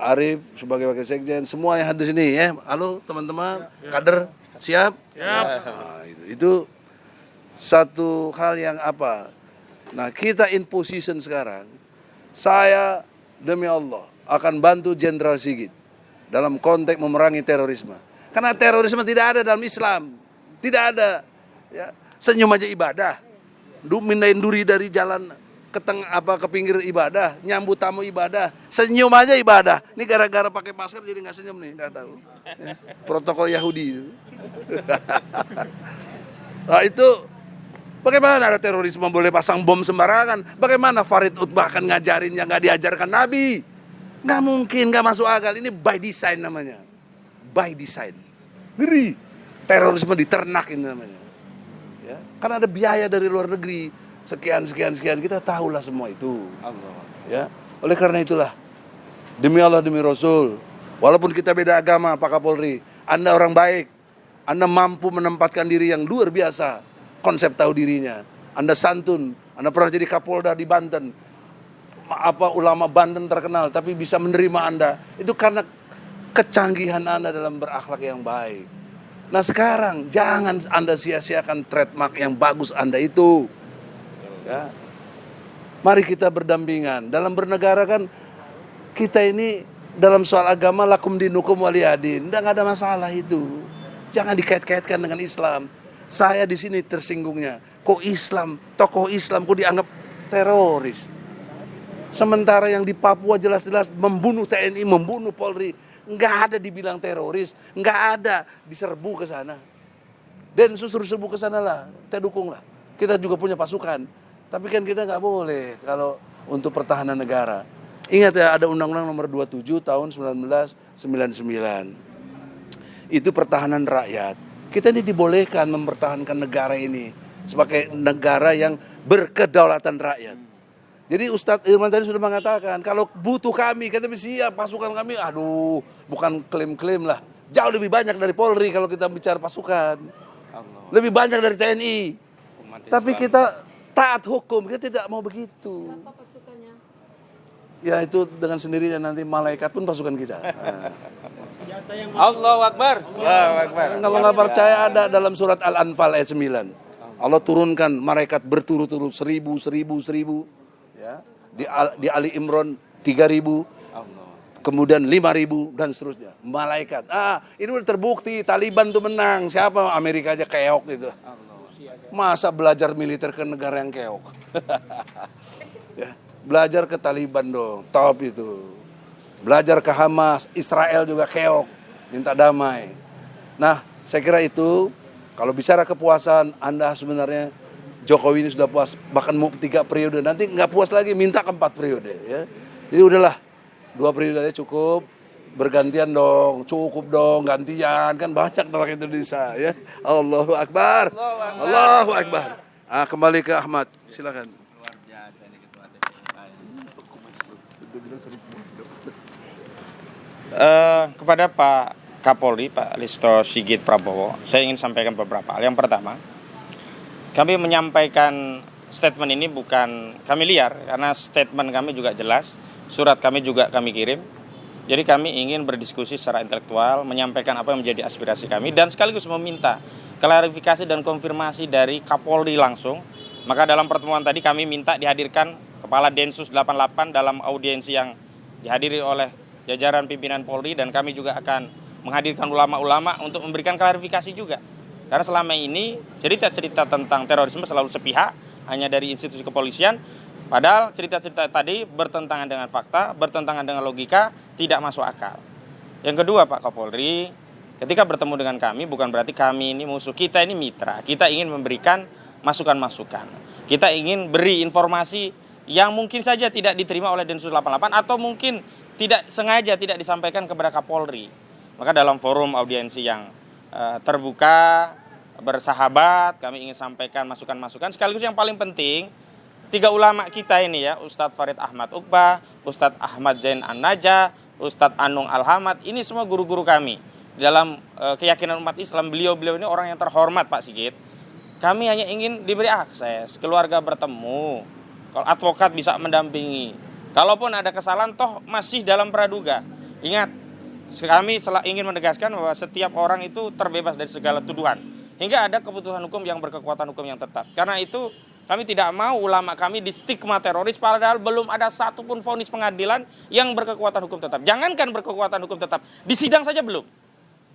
Arif sebagai wakil sekjen, semua yang hadir sini ya. Halo teman-teman, kader siap? Siap. Nah, itu satu hal yang apa? Nah, kita in position sekarang. Saya demi Allah akan bantu Jenderal Sigit dalam konteks memerangi terorisme. Karena terorisme tidak ada dalam Islam. Tidak ada. Ya. Senyum aja ibadah. Mindahin duri dari jalan. ke pinggir ibadah, nyambut tamu ibadah, senyum aja ibadah. Ini gara-gara pakai masker jadi nggak senyum nih, nggak tahu. Ya, protokol Yahudi itu. Nah itu bagaimana ada terorisme boleh pasang bom sembarangan? Bagaimana Farid Utbah akan ngajarin yang nggak diajarkan Nabi? Nggak mungkin, nggak masuk akal. Ini by design namanya, by design. Ngeri, terorisme di ternak ini namanya. Ya, kan ada biaya dari luar negeri. Sekian, kita tahulah semua itu. Ya, oleh karena itulah, demi Allah, demi Rasul, walaupun kita beda agama, Pak Kapolri, Anda orang baik, Anda mampu menempatkan diri yang luar biasa, konsep tahu dirinya. Anda santun, Anda pernah jadi Kapolda di Banten, ulama Banten terkenal, tapi bisa menerima Anda. Itu karena kecanggihan Anda dalam berakhlak yang baik. Nah sekarang, jangan Anda sia-siakan trademark yang bagus Anda itu. Ya. Mari kita berdampingan. Dalam bernegara kan kita ini dalam soal agama lakum dinukum waliyadin. Nggak ada masalah itu. Jangan dikait-kaitkan dengan Islam. Saya di sini tersinggungnya. Kok Islam, tokoh Islam kok dianggap teroris? Sementara yang di Papua jelas-jelas membunuh TNI, membunuh Polri. Nggak ada dibilang teroris. Nggak ada diserbu ke sana. Dan justru serbu ke sana lah. Kita dukung lah. Kita juga punya pasukan. Tapi kan kita nggak boleh kalau untuk pertahanan negara. Ingat ya, ada Undang-Undang Nomor 27 tahun 1999. Itu pertahanan rakyat. Kita ini dibolehkan mempertahankan negara ini sebagai negara yang berkedaulatan rakyat. Jadi Ustadz Irman tadi sudah mengatakan, kalau butuh kami, kita siap, pasukan kami, aduh, bukan klaim-klaim lah. Jauh lebih banyak dari Polri kalau kita bicara pasukan. Lebih banyak dari TNI. Tapi kita taat hukum, kita tidak mau begitu. Siapa pasukannya? Ya itu dengan sendirinya nanti malaikat pun pasukan kita. Allahu Akbar. Allahu Akbar. Kalau nggak percaya ada dalam surat Al-Anfal ayat 9. Allah turunkan malaikat berturut-turut 1000. Ya. Di Ali Imran 3000. Kemudian 5.000 dan seterusnya. Malaikat. Ini udah terbukti Taliban tuh menang. Siapa? Amerika aja keok gitu. Masa belajar militer ke negara yang keok? Ya, belajar ke Taliban dong, top itu. Belajar ke Hamas, Israel juga keok, minta damai. Nah, saya kira itu, kalau bicara kepuasan, Anda sebenarnya Jokowi ini sudah puas, bahkan mau 3 periode, nanti nggak puas lagi, minta ke 4 periode. Ya. Jadi udahlah, 2 periode aja cukup. Bergantian dong, cukup dong, gantian, kan banyak orang Indonesia ya. Allahu Akbar. Allahu Akbar. Kembali ke Ahmad, silakan. Luar biasa ini ketua Kepada Pak Kapolri, Pak Listo Sigit Prabowo, saya ingin sampaikan beberapa hal. Yang pertama, kami menyampaikan statement ini bukan kami liar, karena statement kami juga jelas, surat kami juga kami kirim. Jadi kami ingin berdiskusi secara intelektual, menyampaikan apa yang menjadi aspirasi kami, dan sekaligus meminta klarifikasi dan konfirmasi dari Kapolri langsung. Maka dalam pertemuan tadi kami minta dihadirkan Kepala Densus 88 dalam audiensi yang dihadiri oleh jajaran pimpinan Polri, dan kami juga akan menghadirkan ulama-ulama untuk memberikan klarifikasi juga. Karena selama ini cerita-cerita tentang terorisme selalu sepihak, hanya dari institusi kepolisian. Padahal cerita-cerita tadi bertentangan dengan fakta, bertentangan dengan logika, tidak masuk akal. Yang kedua Pak Kapolri, ketika bertemu dengan kami bukan berarti kami ini musuh, kita ini mitra. Kita ingin memberikan masukan-masukan. Kita ingin beri informasi yang mungkin saja tidak diterima oleh Densus 88 atau mungkin tidak sengaja tidak disampaikan kepada Kapolri. Maka dalam forum audiensi yang terbuka, bersahabat, kami ingin sampaikan masukan-masukan. Sekaligus yang paling penting, 3 ulama kita ini ya, Ustadz Farid Ahmad Uqbah, Ustadz Ahmad Zain An-Najah, Ustadz Anung Al-Hamad, ini semua guru-guru kami. Dalam keyakinan umat Islam, beliau-beliau ini orang yang terhormat Pak Sigit. Kami hanya ingin diberi akses, keluarga bertemu, kalau advokat bisa mendampingi. Kalaupun ada kesalahan, toh masih dalam praduga. Ingat, kami ingin menegaskan bahwa setiap orang itu terbebas dari segala tuduhan. Hingga ada keputusan hukum yang berkekuatan hukum yang tetap. Karena itu, kami tidak mau ulama kami di stigma teroris, padahal belum ada satupun vonis pengadilan yang berkekuatan hukum tetap. Jangankan berkekuatan hukum tetap, di sidang saja belum.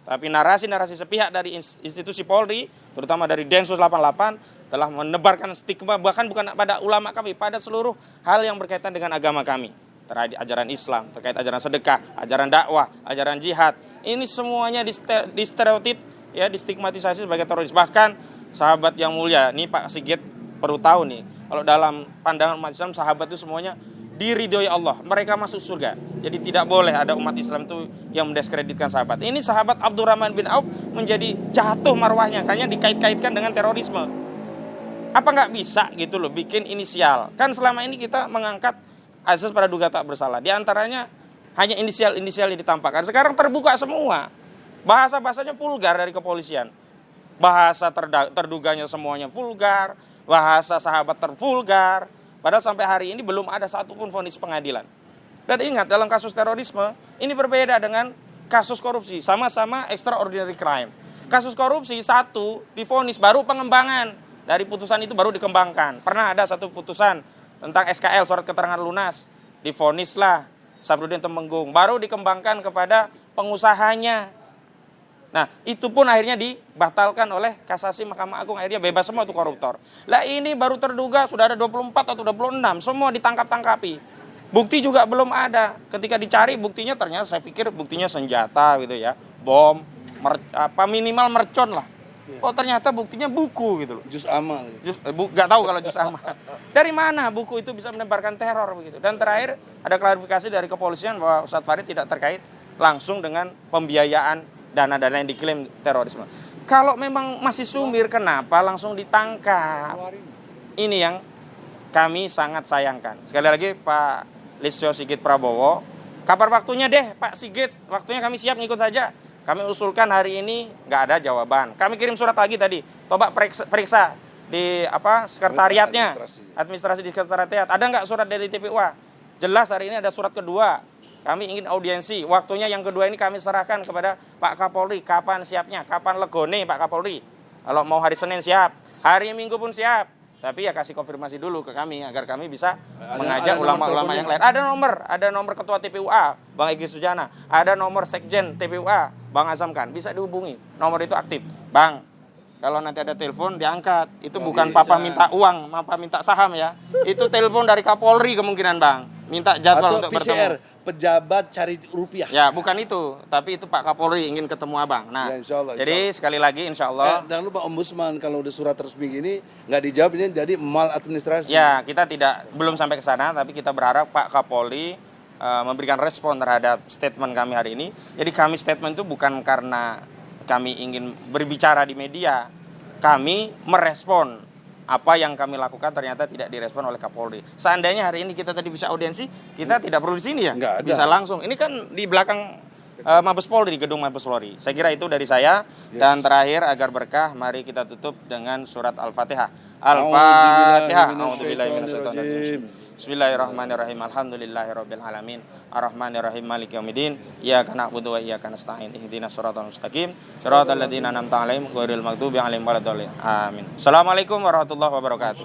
Tapi narasi-narasi sepihak dari institusi Polri, terutama dari Densus 88, telah menebarkan stigma, bahkan bukan pada ulama kami, pada seluruh hal yang berkaitan dengan agama kami. Terkait ajaran Islam, terkait ajaran sedekah, ajaran dakwah, ajaran jihad. Ini semuanya di stereotip, ya, distigmatisasi sebagai teroris. Bahkan sahabat yang mulia, nih Pak Sigit perlu tahu nih, kalau dalam pandangan umat Islam, sahabat itu semuanya diridhoi Allah, mereka masuk surga. Jadi tidak boleh ada umat Islam itu yang mendiskreditkan sahabat. Ini sahabat Abdurrahman bin Auf menjadi jatuh marwahnya, karena dikait-kaitkan dengan terorisme. Apa nggak bisa gitu loh bikin inisial? Kan selama ini kita mengangkat asas praduga tak bersalah. Di antaranya hanya inisial-inisial yang ditampakkan. Sekarang terbuka semua. Bahasa-bahasanya vulgar dari kepolisian. Bahasa terduganya semuanya vulgar. Bahasa sahabat tervulgar. Padahal sampai hari ini belum ada satupun vonis pengadilan. Dan ingat, dalam kasus terorisme, ini berbeda dengan kasus korupsi. Sama-sama extraordinary crime. Kasus korupsi, satu divonis, baru pengembangan. Dari putusan itu baru dikembangkan. Pernah ada satu putusan tentang SKL, surat keterangan lunas, divonislah Safruddin Temenggung, baru dikembangkan kepada pengusahanya. Nah, itu pun akhirnya dibatalkan oleh kasasi Mahkamah Agung, akhirnya bebas semua itu koruptor. Lah ini baru terduga sudah ada 24 atau 26, semua ditangkap-tangkapi. Bukti juga belum ada. Ketika dicari buktinya ternyata saya pikir buktinya senjata gitu ya, bom, minimal mercon lah. Oh ternyata buktinya buku gitu loh. Jus amal. Gak tahu kalau jus amal. Dari mana buku itu bisa menebarkan teror begitu. Dan terakhir ada klarifikasi dari kepolisian bahwa Ustadz Farid tidak terkait langsung dengan pembiayaan dana-dana yang diklaim terorisme. Kalau memang masih sumir, kenapa langsung ditangkap? Ini yang kami sangat sayangkan. Sekali lagi Pak Listio Sigit Prabowo, kabar waktunya deh Pak Sigit, waktunya kami siap ngikut saja. Kami usulkan hari ini nggak ada jawaban. Kami kirim surat lagi tadi. Coba periksa di sekretariatnya, administrasi di sekretariat. Ada nggak surat dari TPUA? Jelas hari ini ada surat kedua. Kami ingin audiensi. Waktunya yang kedua ini kami serahkan kepada Pak Kapolri. Kapan siapnya? Kapan legone Pak Kapolri? Kalau mau hari Senin siap, hari Minggu pun siap. Tapi ya kasih konfirmasi dulu ke kami agar kami bisa mengajak ulama-ulama yang lain. Ada nomor ketua TPUA, Bang Egy Sujana. Ada nomor sekjen TPUA, Bang Azam Khan. Bisa dihubungi. Nomor itu aktif. Bang, kalau nanti ada telepon diangkat. Itu bukan papa minta uang, papa minta saham ya. Itu telepon dari Kapolri kemungkinan Bang. Minta jadwal atau untuk PCR, bertemu. pejabat cari rupiah. Ya, bukan itu. Tapi itu Pak Kapolri ingin ketemu Abang. Nah, Ya, insya Allah, jadi sekali lagi insya Allah. Jangan lupa Ombudsman kalau udah surat resmi gini nggak dijawab ini jadi maladministrasi. Ya, kita belum sampai ke sana, tapi kita berharap Pak Kapolri memberikan respon terhadap statement kami hari ini. Jadi kami statement itu bukan karena kami ingin berbicara di media, kami merespon apa yang kami lakukan ternyata tidak direspon oleh Kapolri. Seandainya hari ini kita tadi bisa audiensi, kita tidak perlu di sini ya, Nggak ada. bisa langsung. Ini kan di belakang Mabes Polri, di gedung Mabes Polri. Saya kira itu dari saya. Dan terakhir agar berkah, mari kita tutup dengan surat Al-Fatihah. Al-Fatihah. A'udzubillahiminasyaitonirrajim. Bismillahirrahmanirrahim. Alhamdulillahirabbil alamin. Arrahmanirrahim. Maliki yaumiddin. Iyyaka na'budu wa iyyaka nasta'in. Ihdinas siratal mustaqim. Shiratal ladzina an'amta 'alaihim ghairil maghdubi 'alaihim waladdallin. Amin. Assalamualaikum warahmatullahi wabarakatuh.